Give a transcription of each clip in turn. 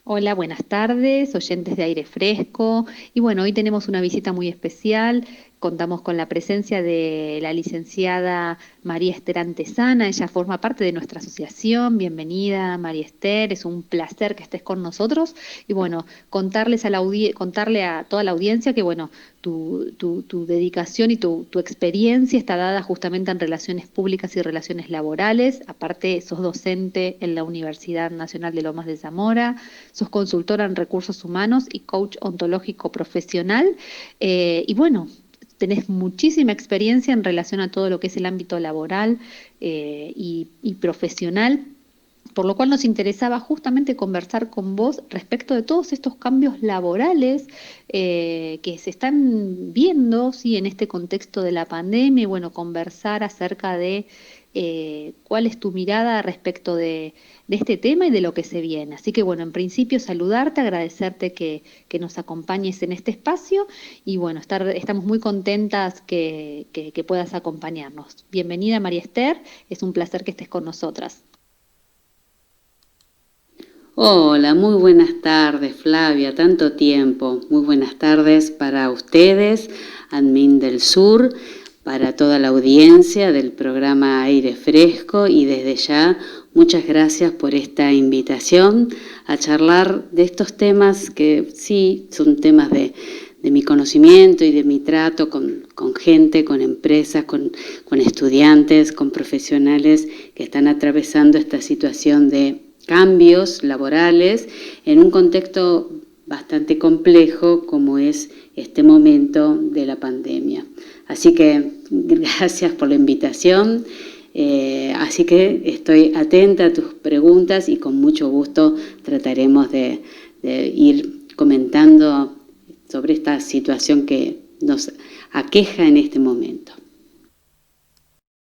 Hola, buenas tardes, oyentes de Aire Fresco. Y bueno, hoy tenemos una visita muy especial. Contamos con la presencia de la licenciada María Esther Antesana. Ella forma parte de nuestra asociación. Bienvenida, María Esther. Es un placer que estés con nosotros. Y bueno, contarle a toda la audiencia que bueno, tu dedicación y tu experiencia está dada justamente en relaciones públicas y relaciones laborales. Aparte, sos docente en la Universidad Nacional de Lomas de Zamora. Sos consultora en recursos humanos y coach ontológico profesional. Y bueno, tenés muchísima experiencia en relación a todo lo que es el ámbito laboral y profesional, por lo cual nos interesaba justamente conversar con vos respecto de todos estos cambios laborales que se están viendo, sí, en este contexto de la pandemia, y bueno, conversar acerca de cuál es tu mirada respecto de este tema y de lo que se viene. Así que bueno, en principio saludarte, agradecerte que nos acompañes en este espacio y bueno, estamos muy contentas que puedas acompañarnos. Bienvenida María Esther, es un placer que estés con nosotras. Hola, muy buenas tardes, Flavia, tanto tiempo. Muy buenas tardes para ustedes, Admin del Sur, para toda la audiencia del programa Aire Fresco y desde ya muchas gracias por esta invitación a charlar de estos temas que sí son temas de mi conocimiento y de mi trato con gente, con empresas, con estudiantes, con profesionales que están atravesando esta situación de cambios laborales en un contexto bastante complejo como es este momento de la pandemia. Así que gracias por la invitación. Así que estoy atenta a tus preguntas y con mucho gusto trataremos de ir comentando sobre esta situación que nos aqueja en este momento.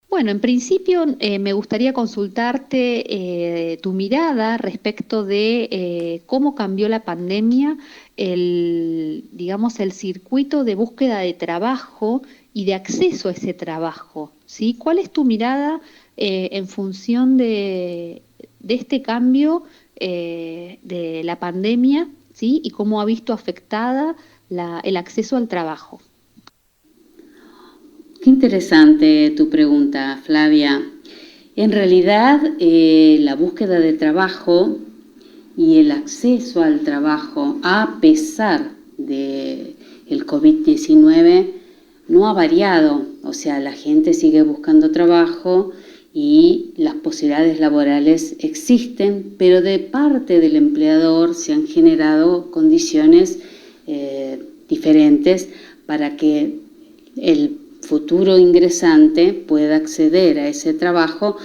Bueno, en principio me gustaría consultarte tu mirada respecto de cómo cambió la pandemia digamos, el circuito de búsqueda de trabajo y de acceso a ese trabajo, ¿sí? ¿Cuál es tu mirada en función de este cambio de la pandemia, ¿sí? Y cómo ha visto afectada el acceso al trabajo? Qué interesante tu pregunta, Flavia. En realidad, la búsqueda de trabajo y el acceso al trabajo, a pesar de el COVID-19, no ha variado. O sea, la gente sigue buscando trabajo y las posibilidades laborales existen, pero de parte del empleador se han generado condiciones diferentes para que el futuro ingresante pueda acceder a ese trabajo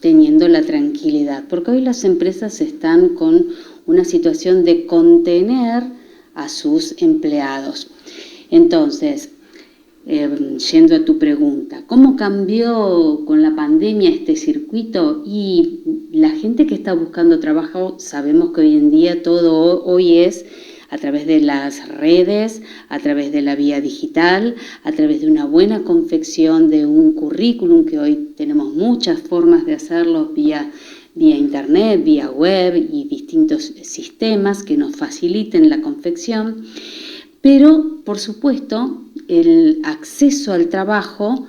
teniendo la tranquilidad, porque hoy las empresas están con una situación de contener a sus empleados. Entonces, yendo a tu pregunta, ¿cómo cambió con la pandemia este circuito? Y la gente que está buscando trabajo, sabemos que hoy en día todo hoy es a través de las redes, a través de la vía digital, a través de una buena confección de un currículum, que hoy tenemos muchas formas de hacerlo vía internet, vía web y distintos sistemas que nos faciliten la confección. Pero, por supuesto, el acceso al trabajo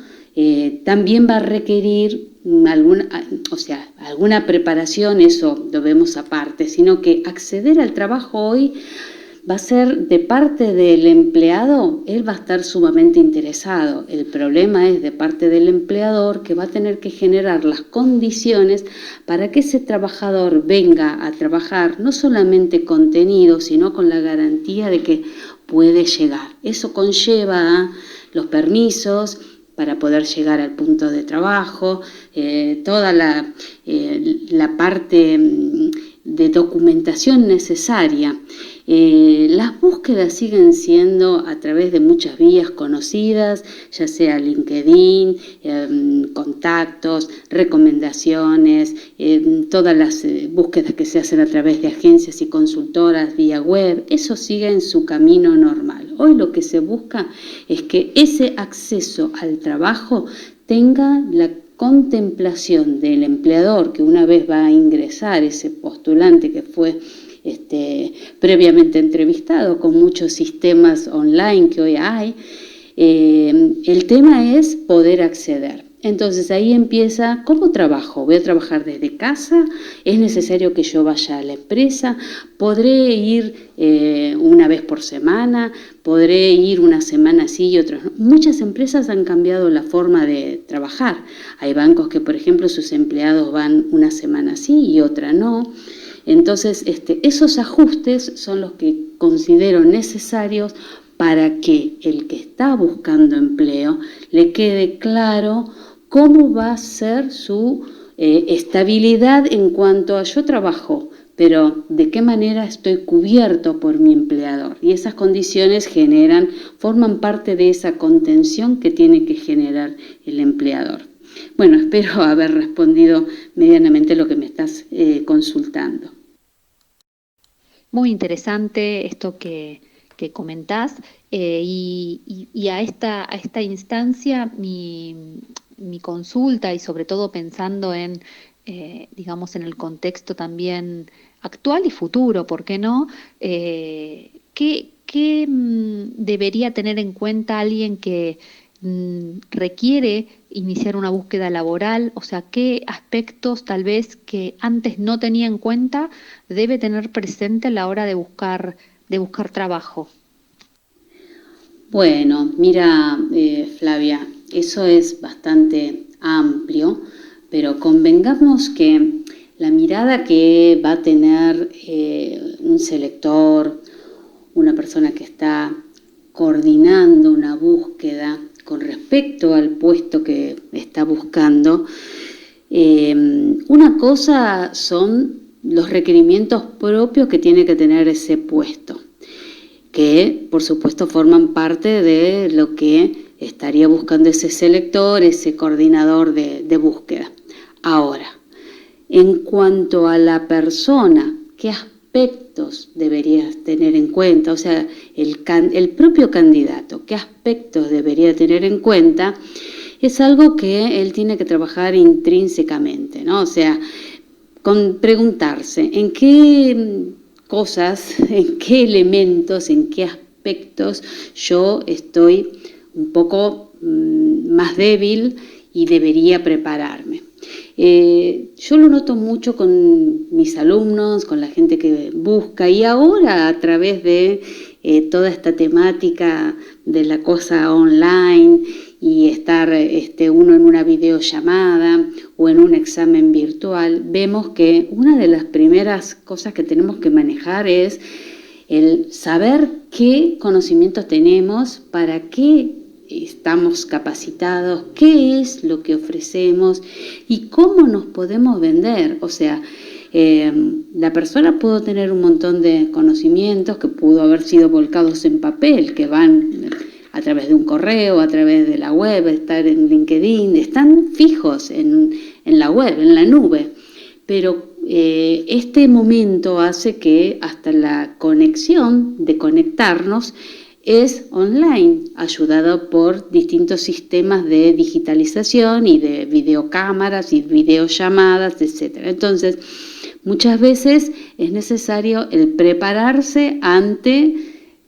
también va a requerir alguna preparación, eso lo vemos aparte, sino que acceder al trabajo hoy va a ser de parte del empleado, él va a estar sumamente interesado. El problema es de parte del empleador, que va a tener que generar las condiciones para que ese trabajador venga a trabajar no solamente contenido, sino con la garantía de que puede llegar. Eso conlleva los permisos para poder llegar al punto de trabajo, toda la parte de documentación necesaria. Las búsquedas siguen siendo a través de muchas vías conocidas, ya sea LinkedIn, contactos, recomendaciones, todas las búsquedas que se hacen a través de agencias y consultoras vía web, eso sigue en su camino normal. Hoy lo que se busca es que ese acceso al trabajo tenga la contemplación del empleador, que una vez va a ingresar ese postulante que fue previamente entrevistado, con muchos sistemas online que hoy hay. El tema es poder acceder. Entonces ahí empieza, ¿cómo trabajo? ¿Voy a trabajar desde casa? ¿Es necesario que yo vaya a la empresa? ¿Podré ir una vez por semana? ¿Podré ir una semana sí y otras no? Muchas empresas han cambiado la forma de trabajar. Hay bancos que, por ejemplo, sus empleados van una semana sí y otra no. Entonces, esos ajustes son los que considero necesarios para que el que está buscando empleo le quede claro cómo va a ser su estabilidad en cuanto a yo trabajo, pero de qué manera estoy cubierto por mi empleador. Y esas condiciones forman parte de esa contención que tiene que generar el empleador. Bueno, espero haber respondido medianamente lo que me estás consultando. Muy interesante esto que comentás, y a esta instancia mi consulta, y sobre todo pensando en, digamos, en el contexto también actual y futuro, ¿por qué no? ¿Qué debería tener en cuenta alguien que requiere iniciar una búsqueda laboral? O sea, ¿qué aspectos tal vez que antes no tenía en cuenta debe tener presente a la hora de buscar trabajo? Bueno, mira, Flavia, eso es bastante amplio, pero convengamos que la mirada que va a tener un selector, una persona que está coordinando una búsqueda con respecto al puesto que está buscando, una cosa son los requerimientos propios que tiene que tener ese puesto, que por supuesto forman parte de lo que estaría buscando ese selector, ese coordinador de búsqueda. Ahora, en cuanto a la persona, ¿qué aspectos deberías tener en cuenta? O sea, el propio candidato, ¿qué aspectos debería tener en cuenta? Es algo que él tiene que trabajar intrínsecamente, ¿no? O sea, preguntarse en qué cosas, en qué elementos, en qué aspectos yo estoy un poco más débil y debería prepararme. Yo lo noto mucho con mis alumnos, con la gente que busca, y ahora a través de toda esta temática de la cosa online y estar uno en una videollamada o en un examen virtual, vemos que una de las primeras cosas que tenemos que manejar es el saber qué conocimientos tenemos, para qué estamos capacitados, qué es lo que ofrecemos y cómo nos podemos vender. O sea, la persona pudo tener un montón de conocimientos que pudo haber sido volcados en papel, que van a través de un correo, a través de la web, estar en LinkedIn, están fijos en la web, en la nube. Pero este momento hace que hasta la conexión de conectarnos es online, ayudado por distintos sistemas de digitalización y de videocámaras y videollamadas, etc. Entonces, muchas veces es necesario el prepararse ante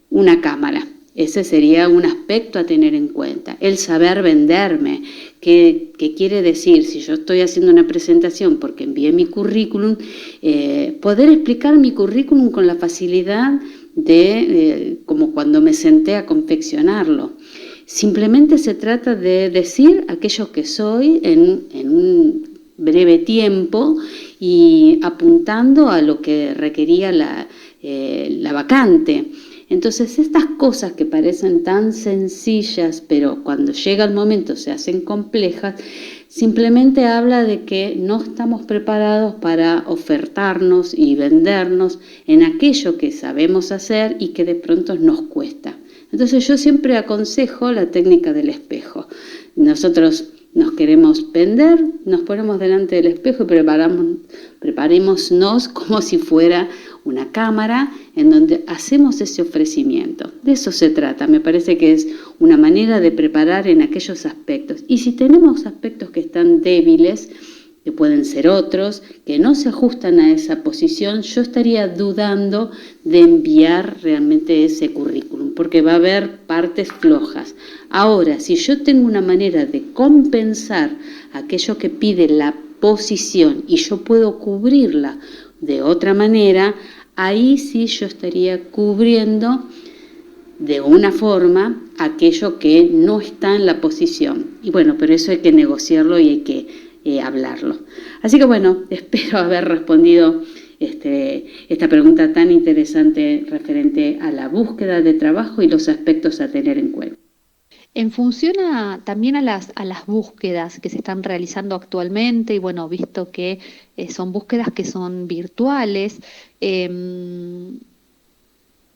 una cámara. Ese sería un aspecto a tener en cuenta. El saber venderme. ¿Qué quiere decir? Si yo estoy haciendo una presentación porque envié mi currículum, poder explicar mi currículum con la facilidad de como cuando me senté a confeccionarlo. Simplemente se trata de decir aquello que soy en un breve tiempo y apuntando a lo que requería la vacante. Entonces, estas cosas que parecen tan sencillas, pero cuando llega el momento se hacen complejas, simplemente habla de que no estamos preparados para ofertarnos y vendernos en aquello que sabemos hacer y que de pronto nos cuesta. Entonces, yo siempre aconsejo la técnica del espejo. Nosotros nos queremos vender, nos ponemos delante del espejo y preparémonos como si fuera una cámara en donde hacemos ese ofrecimiento. De eso se trata, me parece que es una manera de preparar en aquellos aspectos. Y si tenemos aspectos que están débiles, que pueden ser otros, que no se ajustan a esa posición, yo estaría dudando de enviar realmente ese currículum, porque va a haber partes flojas. Ahora, si yo tengo una manera de compensar aquello que pide la posición y yo puedo cubrirla de otra manera, ahí sí yo estaría cubriendo de una forma aquello que no está en la posición. Y bueno, pero eso hay que negociarlo y hay que hablarlo. Así que bueno, espero haber respondido esta pregunta tan interesante referente a la búsqueda de trabajo y los aspectos a tener en cuenta. En función también a las búsquedas que se están realizando actualmente, y bueno, visto que son búsquedas que son virtuales,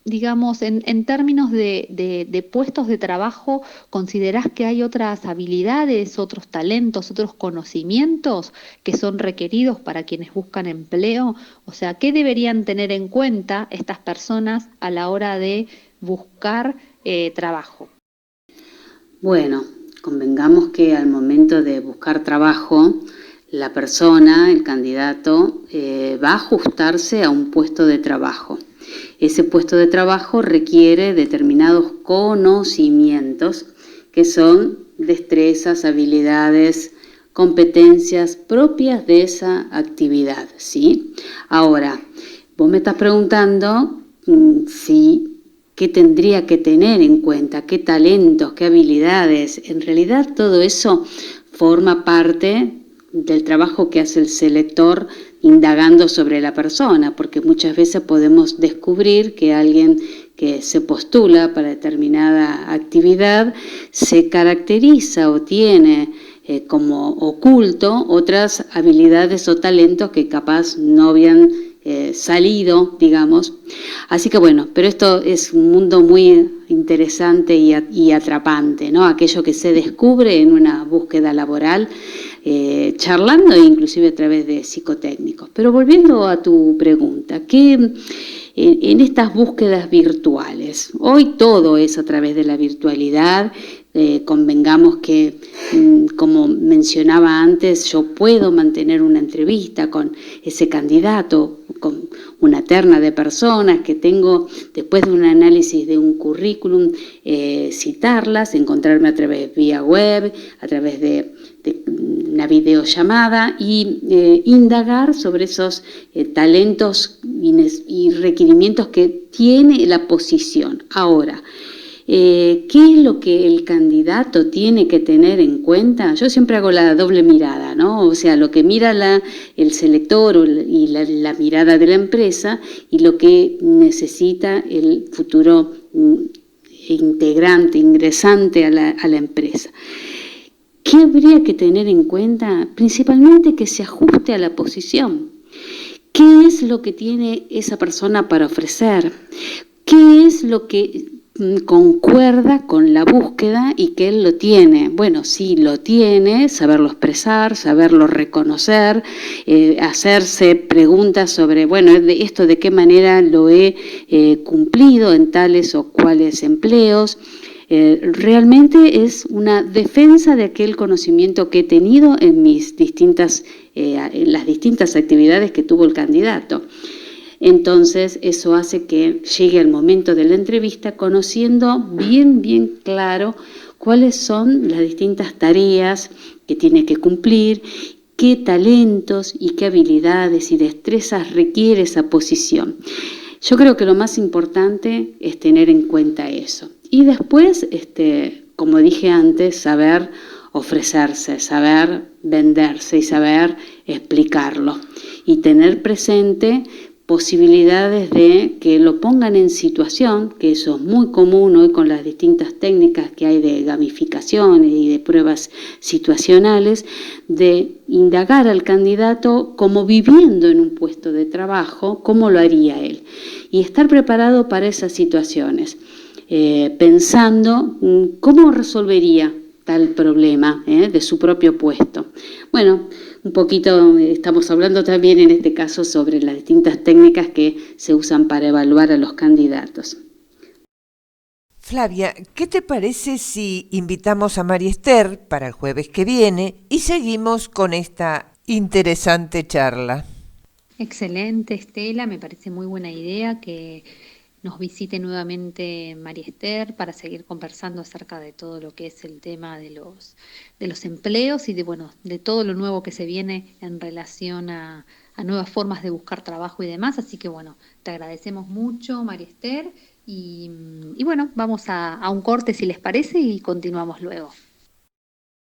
digamos, en términos de puestos de trabajo, ¿considerás que hay otras habilidades, otros talentos, otros conocimientos que son requeridos para quienes buscan empleo? O sea, ¿qué deberían tener en cuenta estas personas a la hora de buscar trabajo? Bueno, convengamos que al momento de buscar trabajo, la persona, el candidato, va a ajustarse a un puesto de trabajo. Ese puesto de trabajo requiere determinados conocimientos que son destrezas, habilidades, competencias propias de esa actividad, ¿sí? Ahora, vos me estás preguntando si qué tendría que tener en cuenta, qué talentos, qué habilidades. En realidad todo eso forma parte del trabajo que hace el selector indagando sobre la persona, porque muchas veces podemos descubrir que alguien que se postula para determinada actividad se caracteriza o tiene como oculto otras habilidades o talentos que capaz no habían salido, digamos. Así que bueno, pero esto es un mundo muy interesante y atrapante, ¿no? Aquello que se descubre en una búsqueda laboral, charlando inclusive a través de psicotécnicos. Pero volviendo a tu pregunta, ¿qué en estas búsquedas virtuales? Hoy todo es a través de la virtualidad. Convengamos que, como mencionaba antes, yo puedo mantener una entrevista con ese candidato, con una terna de personas que tengo, después de un análisis de un currículum, citarlas, encontrarme a través vía web, a través de una videollamada y indagar sobre esos talentos y requerimientos que tiene la posición. Ahora, ¿qué es lo que el candidato tiene que tener en cuenta? Yo siempre hago la doble mirada, ¿no? O sea, lo que mira el selector y la mirada de la empresa y lo que necesita el futuro integrante, ingresante a la empresa. ¿Qué habría que tener en cuenta? Principalmente que se ajuste a la posición. ¿Qué es lo que tiene esa persona para ofrecer? ¿Qué es lo que concuerda con la búsqueda y que él lo tiene? Bueno, sí, lo tiene, saberlo expresar, saberlo reconocer, hacerse preguntas sobre, bueno, esto de qué manera lo he cumplido en tales o cuales empleos. Realmente es una defensa de aquel conocimiento que he tenido en en las distintas actividades que tuvo el candidato. Entonces eso hace que llegue el momento de la entrevista conociendo bien claro cuáles son las distintas tareas que tiene que cumplir, qué talentos y qué habilidades y destrezas requiere esa posición. Yo creo que lo más importante es tener en cuenta eso. Y después, como dije antes, saber ofrecerse, saber venderse y saber explicarlo. Y tener presente posibilidades de que lo pongan en situación, que eso es muy común hoy con las distintas técnicas que hay de gamificación y de pruebas situacionales, de indagar al candidato como viviendo en un puesto de trabajo, cómo lo haría él. Y estar preparado para esas situaciones. Pensando cómo resolvería tal problema de su propio puesto. Bueno, un poquito estamos hablando también en este caso sobre las distintas técnicas que se usan para evaluar a los candidatos. Flavia, ¿qué te parece si invitamos a María Esther para el jueves que viene y seguimos con esta interesante charla. Excelente, Estela, me parece muy buena idea que nos visite nuevamente María Esther para seguir conversando acerca de todo lo que es el tema de los empleos y de, bueno, de todo lo nuevo que se viene en relación a nuevas formas de buscar trabajo y demás. Así que bueno, te agradecemos mucho, María Esther, y bueno, vamos a un corte si les parece y continuamos luego.